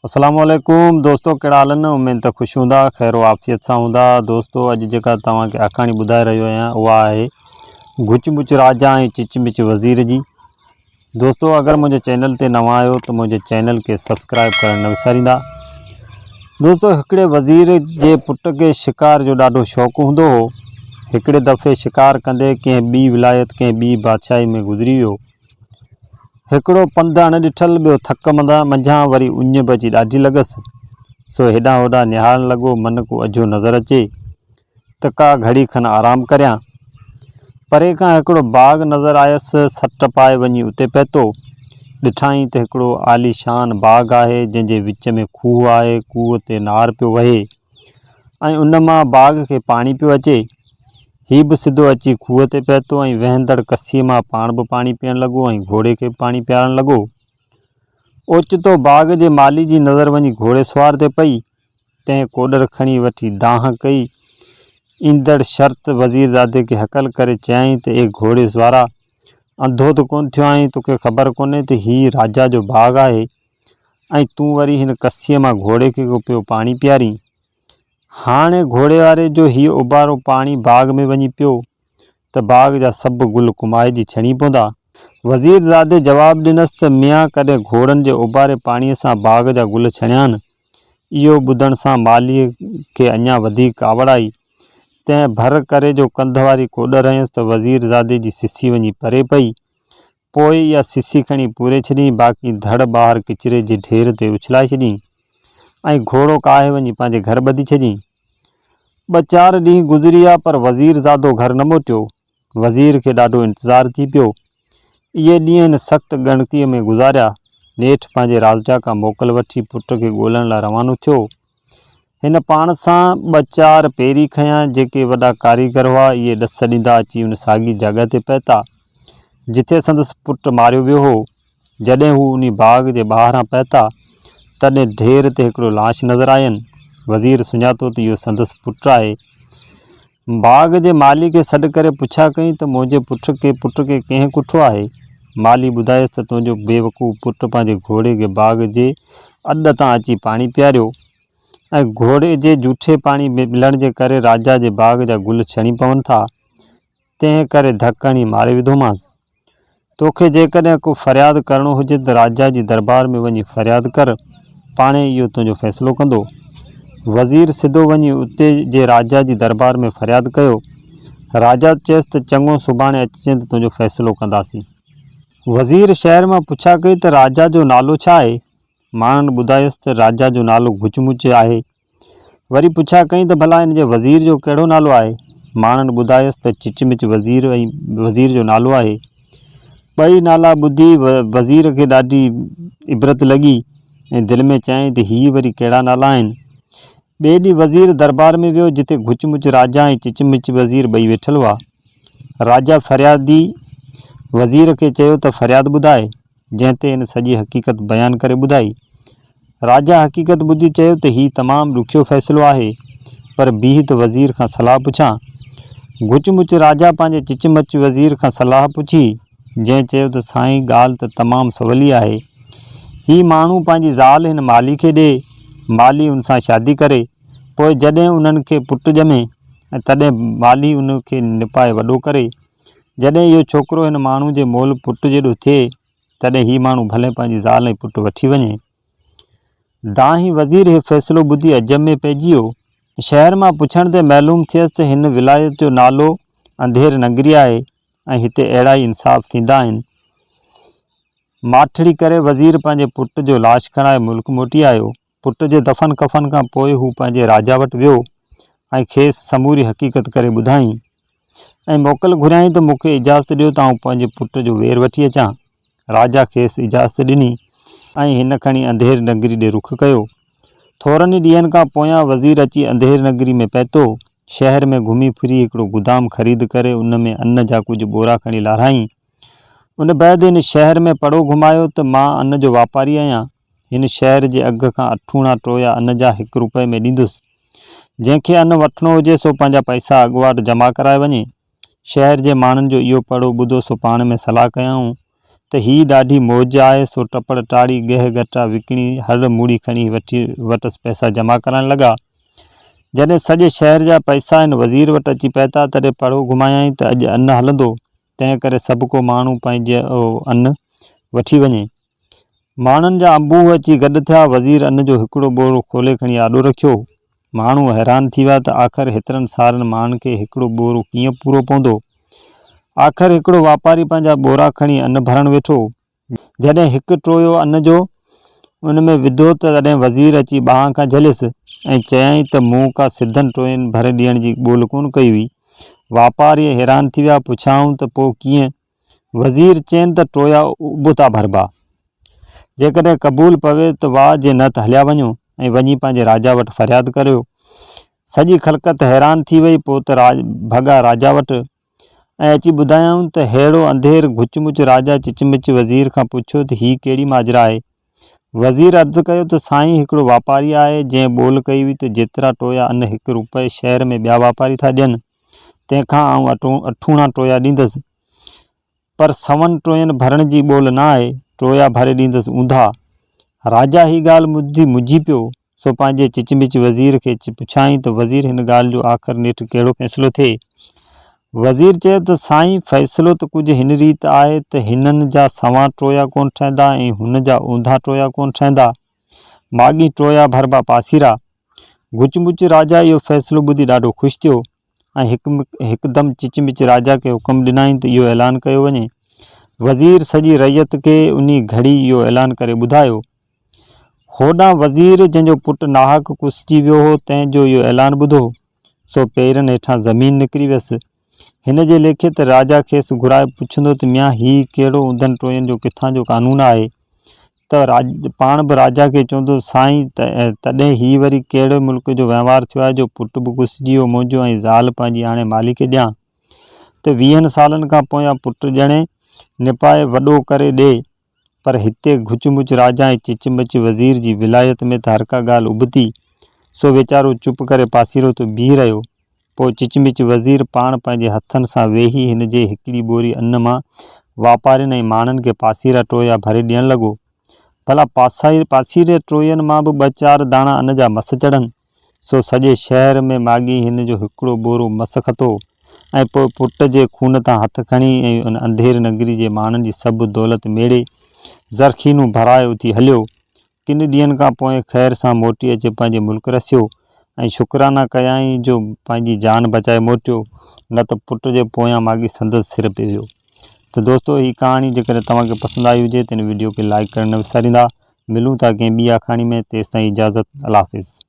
अस्सलामुअलैकुम दोस्तों, कहिड़ा हाल आहिनि। उमेद त ख़ुशि हूंदा, ख़ैर आफ़ियत सां हूंदा। दोस्तों अॼु जेका तव्हांखे आखाणी ॿुधाए रहियो आहियां उहा आहे गुच मुच राजा ऐं चिच मिच वज़ीर जी। दोस्तों अगर मुझे चैनल ते नवां आहियो त मुझे चैनल के सब्सक्राइब करणु न विसारींदा। दोस्तों हिकिड़े वज़ीर जे पुट खे शिकार जो ॾाढो शौक़ु हूंदो हो। हिकिड़े दफ़े शिकार कंदे कंहिं ॿी विलायत कंहिं ॿी बादशाही में गुज़री वियो। हिकिड़ो पंधु अण ॾिठल, ॿियो थक मंझां वरी उञ बि अची ॾाढी लॻसि। सो हेॾां होॾां निहारण लॻो, मन को अझो नज़र अचे त का घड़ी खन आराम करियां। परे खां हिकिड़ो बाग़ नज़र आयसि। सट पाए वञी उते पहुतो। ॾिठाई त हिकिड़ो आलीशान बाग़ आहे जंहिंजे विच में खूह आहे। खूह ते नार पियो वहे ऐं उन मां बाग़ खे पाणी पियो अचे। हीउ बि सिधो अची खूह ते पहुतो ऐं वहंदड़ कसीअ मां पाण बि पाणी पीअण लॻो ऐं घोड़े खे पाणी पियारण लॻो। ओचितो बाग़ जे माली जी नज़र वञी घोड़े सुवार ते पई। तंहिं कोडर खणी वठी दाह कई। ईंदड़ शर्त वज़ीरज़ादे खे हकल करे चयाईं त ए घोड़े सुवारा, अंधो त कोन थियो आहीं? तोखे ख़बर कोन्हे त हीउ राजा जो बाग़ आहे ऐं तूं वरी हिन कसीअ मां घोड़े खे पियो पाणी पियारीं। हाणे घोड़े वारे जो हीउ उबारो पाणी बाग़ में वञी पियो त बाग़ जा सभु गुल कुमाइजी छणी पवंदा। वज़ीरज़ादे जवाबु ॾिनसि त मियां, कॾहिं घोड़नि जे उबारे पाणीअ सां बाग़ जा गुल छणिया आहिनि। इहो ॿुधण सां मालीअ खे अञा वधीक कावड़ आई। तंहिं भर करे जो कंध वारी कोडर हयसि त वज़ीरज़ादे जी सिसी वञी परे पई। पोइ इहा सिसी खणी पूरे छॾी, बाक़ी धड़ ॿाहिरि किचिरे जे ढेर ते उछलाए छॾी ऐं घोड़ो काहे वञी पंहिंजे घर ॿधी छॾी। 2-4 ॾींहं गुज़री विया पर वज़ीरज़ादो घर न मोटियो। वज़ीर खे ॾाढो इंतज़ारु थी पियो। इहे ॾींहं हिन सख़्त ॻणतीअ में गुज़ारिया। नेठि पंहिंजे राजा खां मोकल वठी पुट खे ॻोल्हण लाइ रवानो थियो। हिन पाण सां 2-4 पेरी खयां। जेके वॾा कारीगर हुआ इहे ॾस ॾींदा अची उन साॻी जॻह ते पहुता जिथे संदसि पुटु मारियो वियो हो। जॾहिं हू उन बाग़ जे ॿाहिरां पहुता तॾहिं ढेर ते हिकिड़ो लाश नज़र आयनि। वज़ीर सुञातो त इहो संदसि पुटु आहे। बाग़ जे माली खे सॾु करे पुछा कई त मुंहिंजे पुट खे कंहिं कुठो आहे? माली ॿुधायसि त तुंहिंजो बेवकूफ़ पुटु पंहिंजे घोड़े खे बाग़ जे अॾ तां अची पाणी पियारियो ऐं घोड़े जे जूठे पाणी मिलण जे करे राजा जे बाग़ जा गुल छणी पवनि था। तंहिं करे धक हणी मारे विधोमांसि। तोखे जेकॾहिं को फ़रियाद करणो हुजे त राजा जी दरबार में वञी फ़रियाद कर, पाणे इहो तुंहिंजो फ़ैसिलो कंदो। वज़ीर सिधो वञी उते जे राजा जी दरबार में फ़रियाद कयो। राजा चयसि त चङो, सुभाणे अचिजांइ त तुंहिंजो फ़ैसिलो कंदासीं। वज़ीर शहर मां पुछा कई त राजा जो नालो छा आहे? माण्हुनि ॿुधायसि त राजा जो नालो गुचमुच आहे। वरी पुछा कई त भला हिन जे वज़ीर जो कहिड़ो नालो आहे? माण्हुनि ॿुधायसि त चिचमिच वज़ीर जो नालो आहे। ॿई नाला ॿुधी वज़ीर खे ॾाढी इबरत लॻी ऐं दिलि में चयाईं त हीअ वरी कहिड़ा नाला आहिनि। ॿिए ॾींहुं वज़ीर दरबार में वियो जिते गुचमुच राजा ऐं चिचमिच वज़ीर ॿई वेठल हुआ। राजा फ़रियादी वज़ीर खे चयो त फ़रियाद ॿुधाए, जंहिं ते हिन सॼी हक़ीक़त बयानु करे ॿुधाई। राजा हक़ीक़त ॿुधी चयो त हीउ तमामु ॾुखियो फ़ैसिलो आहे, पर बीह त वज़ीर खां सलाह पुछां। गुचमुच राजा पंहिंजे चिचमिच वज़ीर खां सलाह पुछी, जंहिं चयो त साईं, ॻाल्हि त तमामु सवली आहे। हीउ माण्हू पंहिंजी ज़ाल हिन माली खे ॾिए, माली उन सां शादी करे, पोइ जॾहिं उन्हनि खे पुटु ॼमे ऐं तॾहिं माली उन खे निपाए वॾो करे। जॾहिं इहो छोकिरो हिन माण्हू जे मोल पुटु जेॾो थिए तॾहिं हीउ माण्हू भले पंहिंजी ज़ाल ऐं पुटु वठी वञे। दाही वज़ीर इहो फ़ैसिलो ॿुधी अजब में पइजी वियो। शहर मां पुछण ते मालूम थियसि त हिन विलायत जो नालो अंधेर नगरी आहे ऐं हिते अहिड़ा ई इंसाफ़ थींदा आहिनि। माठड़ी करे वज़ीर पंहिंजे पुट जो लाश खणाए मुल्क मोटी आयो। पुट जे दफ़न कफ़न खां पोइ हू पंहिंजे राजा वटि वियो ऐं खेसि समूरी हक़ीक़त करे ॿुधाई ऐं मोकल घुरियाईं त मूंखे इजाज़त ॾियो त आउं पंहिंजे पुट जो वेर वठी अचां। राजा खेसि इजाज़त ॾिनी ऐं हिन खणी अंधेर नगरी ॾे रुख कयो। थोरनि ई ॾींहंनि खां पोयां वज़ीर अची अंधेर नगरी में पहुतो। शहर में घुमी फिरी हिकिड़ो गुदाम ख़रीद करे उन में अन्न जा कुझु बोरा खणी लाराईं। उन बैदि हिन शहर में पड़ो घुमायो त मां अन्न जो वापारी आहियां। हिन शहर जे अघ खां 8 टोया अन्न जा 1 रुपए में ॾींदुसि। जंहिंखे अन्न वठिणो हुजे सो पंहिंजा पैसा अॻुवाट जमा कराए वञे। शहर जे माण्हुनि जो इहो पड़ो ॿुधो सो पाण में सलाह कयाऊं त ही ॾाढी मौज आहे। सो टपड़ टाड़ी गह गटा विकिणी हर मूड़ी खणी वटस पैसा जमा करण लॻा। जॾहिं सॼे शहर जा पैसा हिन वज़ीर वटि अची पहुता तॾहिं पड़ो घुमायईं त अॼु अन्न हलंदो, तंहिं करे सभु को माण्हू पंहिंजे अन्न वठी वञे। माण्हुनि जा अंबूह अची गॾु थिया। वज़ीर अन्न जो हिकिड़ो बोरो खोले खणी आॾो रखियो। माण्हू हैरान थी विया त आख़िर हेतिरनि सारनि माण्हुनि खे हिकिड़ो बोरो कीअं पूरो पवंदो। आख़िर हिकिड़ो वापारी पंहिंजा बोरा खणी अन्न भरणु वेठो। जॾहिं हिकु टोयो अन्न जो उन में विधो त तॾहिं वज़ीर अची ॿांह खां झलियसि ऐं चयईं त मूं का सिधनि टोयनि भरे ॾियण जी ॻोल्ह कोन कई हुई। वापारी हैरान थी विया। पुछाऊं त पोइ कीअं? वज़ीर चयनि त टोया उबता भरबा। जेकॾहिं क़बूल पवे त वाह, जे न त हलिया वञो ऐं वञी पंहिंजे राजा वटि फ़रियाद करियो। सॼी ख़लक़त हैरान थी वई। पोइ त भॻा राजा वटि ऐं अची ॿुधायूं त हेड़ो अंधेर घुचमुच राजा चिचमिच वज़ीर खां पुछियो त हीअ कहिड़ी माजरा आहे। वज़ीर अर्ज़ु कयो त साईं, हिकिड़ो वापारी आहे जंहिं ॿोल कई हुई त जेतिरा टोया अन्न 1 रुपए शहर में ॿिया वापारी था ॾियनि, तंहिंखां आउं अठूणा टोया ॾींदुसि, पर 100 टोयनि भरण जी ॿोल न आहे। टोया भरे ॾींदुसि ऊंधा। राजा ही ॻाल्हि मुंझी पियो। सो पंहिंजे चिचमिच वज़ीर खे पुछाईं त वज़ीर, हिन ॻाल्हि जो आख़िर नेठि कहिड़ो फ़ैसिलो थिए। वज़ीर चयो त साईं, फ़ैसिलो त कुझु हिन रीति आहे त हिननि जा 100 टोया कोन ठहंदा ऐं हुन जा ऊंधा टोया कोन ठहंदा। माॻी टोया भरबा पासीरा। गुचमुच राजा इहो फ़ैसिलो ॿुधी ॾाढो ख़ुशि थियो ऐं हिकदमि चिचमिच राजा खे हुकुम ॾिनाई त इहो ऐलान कयो वञे। वज़ीर सॼी रैयत खे उन घड़ी इहो ऐलान करे ॿुधायो। होॾां वज़ीर जंहिंजो पुटु नाहक कुसिजी वियो हो, तंहिंजो इहो ऐलान ॿुधो सो पेरनि हेठां ज़मीन निकिरी वियसि। हिन जे लेखे त राजा खेसि घुराए पुछंदो त मियां, हीउ कहिड़ो ऊंधनि टोयनि जो किथां जो कानून आहे? त पाण बि राजा खे चवंदो, साईं, तॾहिं हीउ वरी कहिड़े मुल्क जो वहिंवार थियो आहे जो पुटु बि कुसिजी वियो मुंहिंजो ऐं ज़ाल पंहिंजी हाणे माली खे ॾियां त 20 सालनि खां पोयां पुटु ॼणे निपाए वॾो करे ॾे। पर हिते घुचमुच राजा ऐं चिचमिच वज़ीर जी विलायत में त हर का ॻाल्हि उबती। सो वीचारो चुप करे पासीरो तो बीह रहियो। पोइ चिचमिच वज़ीर पाण पंहिंजे हथनि सां वेही हिन जे हिकिड़ी बोरी अन्न मां वापारियुनि ऐं माण्हुनि खे पासीरा टोया भरे ॾियणु लॻो। भला पासीरे टोयनि मां बि 2-4 दाणा अन्न जा मस चढ़नि। सो सॼे शहर में माॻी हिन जो हिकिड़ो बोरो मस खतो ऐं पोइ पुट जे खून तां हथ खणी ऐं उन अंधेर नगरी जे माण्हुनि जी सभु दौलत मेड़े ज़रख़ीनूं भराए उथी हलियो। किन ॾींहंनि खां पोइ ख़ैर सां मोटी अचे पंहिंजे मुल्क रसियो ऐं शुक्राना कयाईं जो पंहिंजी जान बचाए मोटियो, न त पुट जे पोयां माॻी संदसि सिर पे वियो। तो दोस्तों, हीअ कहाणी जेकर तव्हांखे पसंदि आई हुजे त हिन वीडियो खे लाइक करणु न विसारींदा। मिलूं था कंहिं ॿी आखाणी में। तेसिताईं इजाज़त। अल्लाह हाफ़िज़।